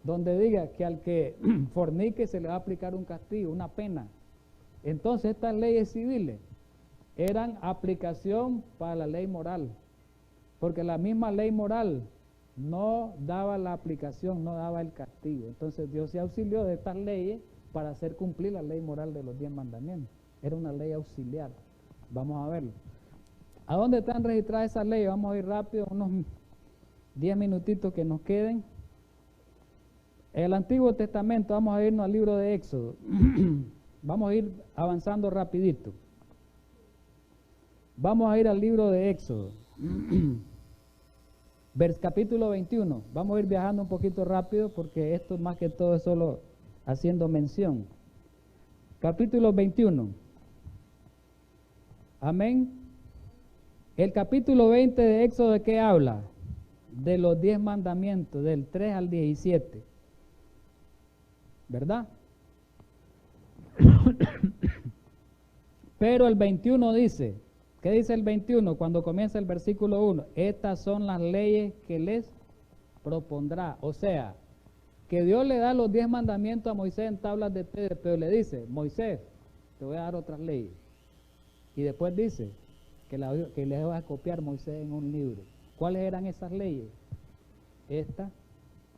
donde diga que al que fornique se le va a aplicar un castigo, una pena. Entonces estas leyes civiles eran aplicación para la ley moral, porque la misma ley moral no daba la aplicación, no daba el castigo. Entonces Dios se auxilió de estas leyes para hacer cumplir la ley moral de los 10 mandamientos. Era una ley auxiliar. Vamos a verlo. ¿A dónde están registradas esas leyes? Vamos a ir rápido, unos 10 minutitos que nos queden. El Antiguo Testamento, vamos a irnos al libro de Éxodo. Vamos a ir avanzando rapidito. Vamos a ir al libro de Éxodo. Capítulo 21. Vamos a ir viajando un poquito rápido porque esto más que todo es solo haciendo mención. Capítulo 21. Amén. El capítulo 20 de Éxodo, ¿de qué habla? De los 10 mandamientos, del 3 al 17. ¿Verdad? Pero el 21 dice, ¿qué dice el 21? Cuando comienza el versículo 1, estas son las leyes que les propondrá. O sea, que Dios le da los 10 mandamientos a Moisés en tablas de piedra, pero le dice, Moisés, te voy a dar otras leyes. Y después dice que le va a copiar Moisés en un libro. ¿Cuáles eran esas leyes? Esta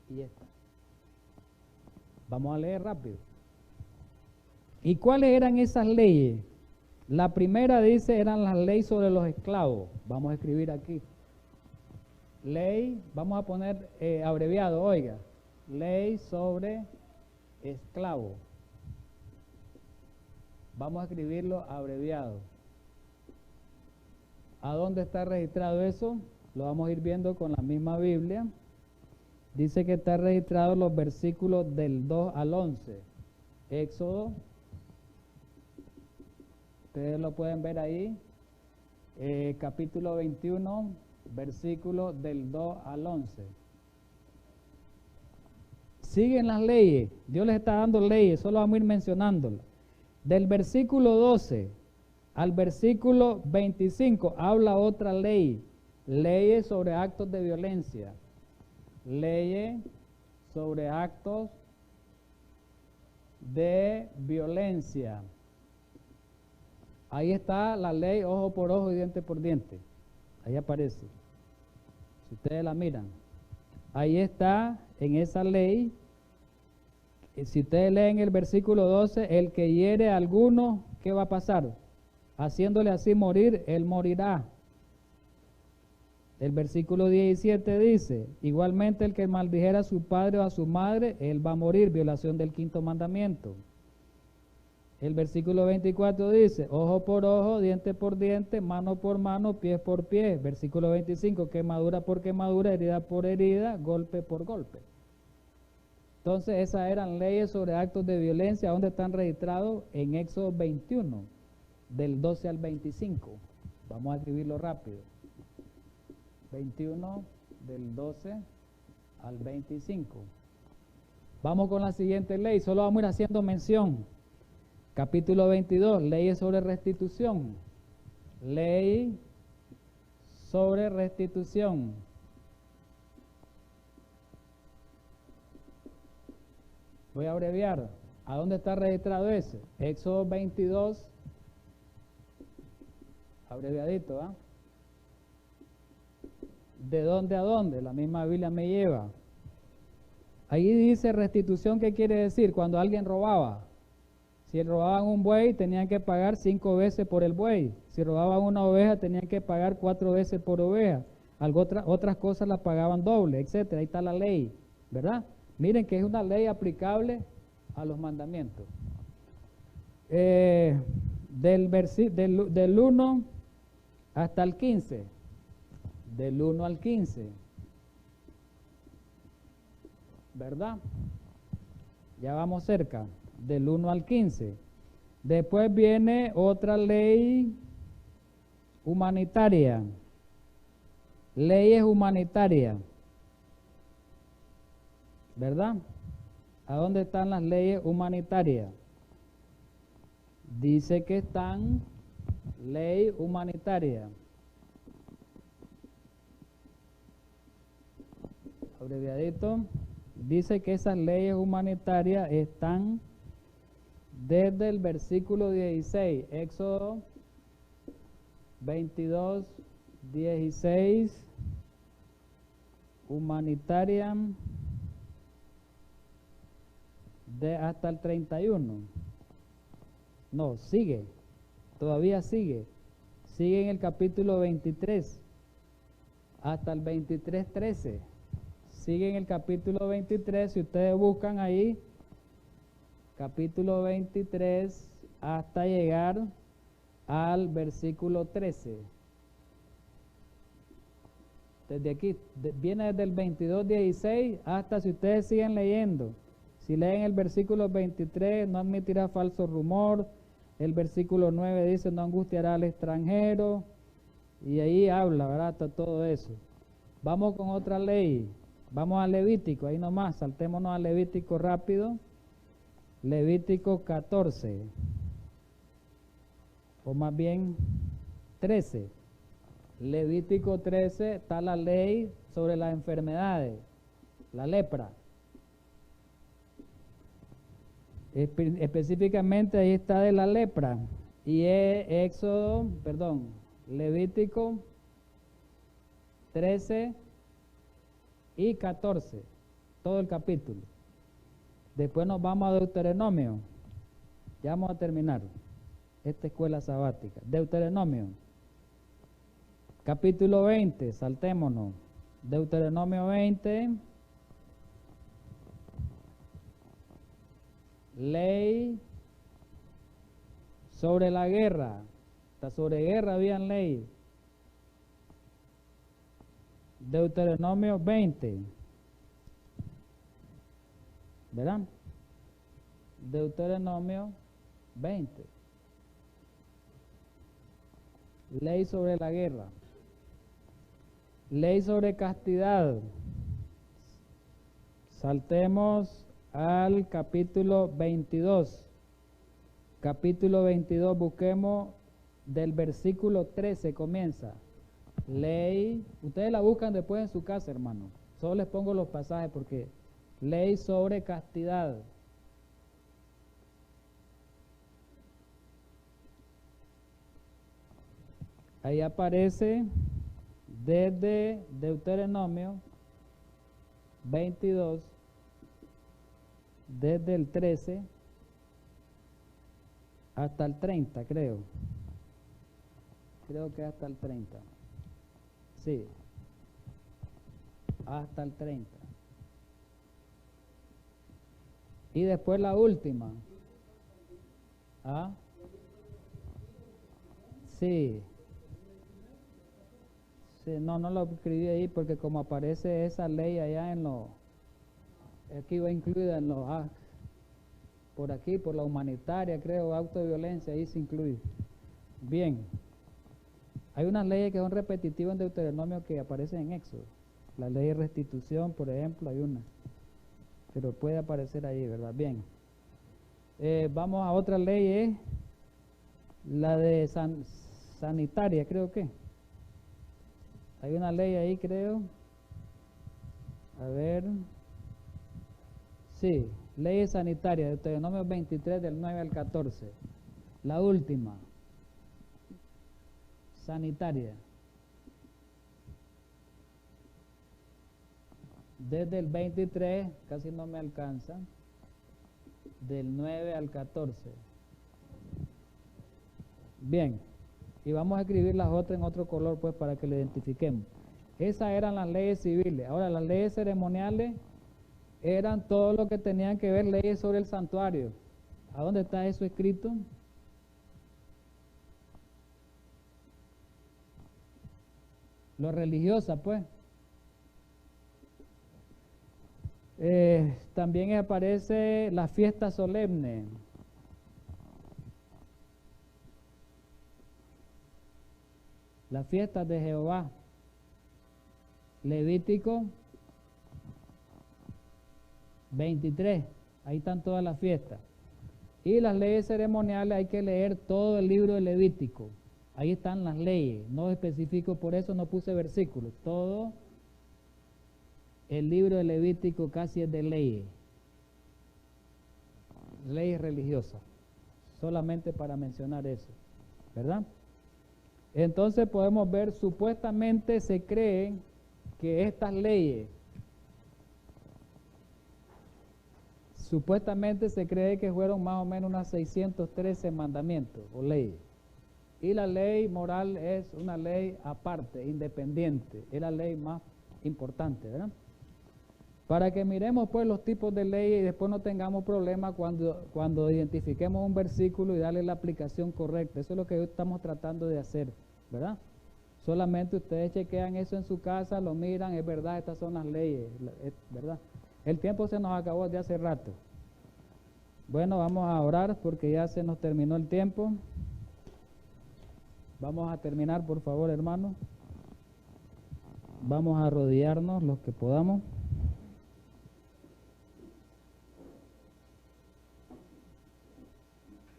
y esta. Vamos a leer rápido. ¿Y cuáles eran esas leyes? La primera dice, eran las leyes sobre los esclavos. Vamos a escribir aquí. Ley, vamos a poner abreviado, oiga. Ley sobre esclavo. Vamos a escribirlo abreviado. ¿A dónde está registrado eso? Lo vamos a ir viendo con la misma Biblia. Dice que está registrado los versículos del 2 al 11. Éxodo. Ustedes lo pueden ver ahí. Capítulo 21, versículo del 2 al 11. Siguen las leyes. Dios les está dando leyes, solo vamos a ir mencionándolas. Del versículo 12 al versículo 25 habla otra ley. Leyes sobre actos de violencia. Leyes sobre actos de violencia. Ahí está la ley ojo por ojo y diente por diente. Ahí aparece. Si ustedes la miran. Ahí está en esa ley. Si ustedes leen el versículo 12, el que hiere a alguno, ¿qué va a pasar? Haciéndole así morir, él morirá. El versículo 17 dice, igualmente el que maldijera a su padre o a su madre, él va a morir, violación del 5.º mandamiento. El versículo 24 dice, ojo por ojo, diente por diente, mano por mano, pie por pie. Versículo 25, quemadura por quemadura, herida por herida, golpe por golpe. Entonces esas eran leyes sobre actos de violencia, donde están registrados en Éxodo 21, del 12 al 25. Vamos a escribirlo rápido. 21 del 12 al 25. Vamos con la siguiente ley, solo vamos a ir haciendo mención. Capítulo 22, leyes sobre restitución. Ley sobre restitución. Voy a abreviar. ¿A dónde está registrado ese? Éxodo 22, abreviadito, ¿ah? ¿De dónde a dónde? La misma Biblia me lleva. Ahí dice restitución, ¿qué quiere decir? Cuando alguien robaba. Si robaban un buey, tenían que pagar 5 veces por el buey. Si robaban una oveja, tenían que pagar 4 veces por oveja. Otras cosas las pagaban doble, etcétera. Ahí está la ley, ¿verdad? Miren que es una ley aplicable a los mandamientos. Del 1 hasta el 15. Del 1 al 15. ¿Verdad? Ya vamos cerca. Del 1 al 15. Después viene otra ley humanitaria. Leyes humanitarias. ¿Verdad? ¿A dónde están las leyes humanitarias? Dice que están ley humanitaria. Abreviadito. Dice que esas leyes humanitarias están desde el versículo 16, Éxodo 22, 16, humanitaria, hasta el 31. No, sigue, todavía sigue en el capítulo 23, hasta el 23:13. Sigue en el capítulo 23, si ustedes buscan ahí, capítulo 23, hasta llegar al versículo 13. Desde aquí, viene desde el 22:16 hasta, si ustedes siguen leyendo, si leen el versículo 23, no admitirá falso rumor. El versículo 9 dice, no angustiará al extranjero. Y ahí habla, ¿verdad? Hasta todo eso. Vamos con otra ley. Vamos a Levítico, ahí nomás, saltémonos a Levítico rápido. Levítico 14, o más bien 13. Levítico 13 está la ley sobre las enfermedades, la lepra. Específicamente ahí está de la lepra. Y Levítico 13 y 14, todo el capítulo. Después nos vamos a Deuteronomio. Ya vamos a terminar esta escuela sabática. Deuteronomio, capítulo 20, saltémonos. Deuteronomio 20, ley sobre la guerra. Hasta sobre guerra habían ley. Deuteronomio 20, ¿verdad? Deuteronomio 20, ley sobre la guerra. Ley sobre castidad. Saltemos al capítulo 22. Capítulo 22, busquemos del versículo 13, comienza. Ley, ustedes la buscan después en su casa, hermano. Solo les pongo los pasajes porque ley sobre castidad. Ahí aparece desde Deuteronomio 22, desde el 13 hasta el 30, creo. Creo que hasta el 30. Sí, hasta el 30. Y después la última. ¿Ah? Sí. Sí, no lo escribí ahí porque como aparece esa ley allá en aquí va incluida en por aquí, por la humanitaria, creo, auto de violencia, ahí se incluye. Bien. Hay unas leyes que son repetitivas en Deuteronomio que aparecen en Éxodo. La ley de restitución, por ejemplo, hay una. Pero puede aparecer ahí, ¿verdad? Bien. Vamos a otra ley, la de sanitaria, creo que. Hay una ley ahí, creo. A ver. Sí, ley sanitaria, Deuteronomio 23, del 9 al 14. La última. sanitaria. Desde el 23, casi no me alcanza, del 9 al 14. Bien, y vamos a escribir las otras en otro color pues para que lo identifiquemos. Esas eran las leyes civiles. Ahora las leyes ceremoniales eran todo lo que tenían que ver leyes sobre el santuario. ¿A dónde está eso escrito? Lo religiosa pues. También aparece la fiesta solemne. La fiesta de Jehová. Levítico 23. Ahí están todas las fiestas. Y las leyes ceremoniales hay que leer todo el libro de Levítico. Ahí están las leyes. No especifico, por eso no puse versículos. Todo el libro de Levítico casi es de leyes. Leyes religiosas. Solamente para mencionar eso. ¿Verdad? Entonces podemos ver, supuestamente se cree que estas leyes, supuestamente se cree que fueron más o menos unas 613 mandamientos o leyes. Y la ley moral es una ley aparte, independiente, es la ley más importante, ¿verdad? Para que miremos pues los tipos de leyes y después no tengamos problemas cuando identifiquemos un versículo y darle la aplicación correcta. Eso es lo que hoy estamos tratando de hacer, ¿verdad? Solamente ustedes chequean eso en su casa, lo miran, es verdad, estas son las leyes, es verdad. El tiempo se nos acabó de hace rato. Bueno, vamos a orar porque ya se nos terminó el tiempo. Vamos a terminar, por favor, hermanos. Vamos a arrodillarnos los que podamos.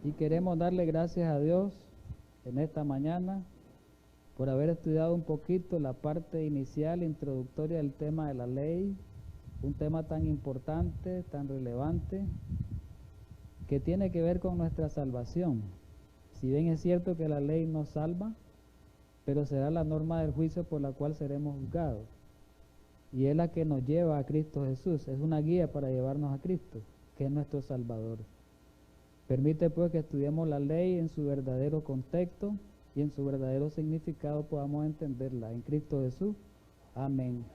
Y queremos darle gracias a Dios en esta mañana por haber estudiado un poquito la parte inicial, introductoria del tema de la ley, un tema tan importante, tan relevante, que tiene que ver con nuestra salvación. Si bien es cierto que la ley nos salva, pero será la norma del juicio por la cual seremos juzgados. Y es la que nos lleva a Cristo Jesús, es una guía para llevarnos a Cristo, que es nuestro Salvador. Permite pues que estudiemos la ley en su verdadero contexto y en su verdadero significado podamos entenderla. En Cristo Jesús. Amén.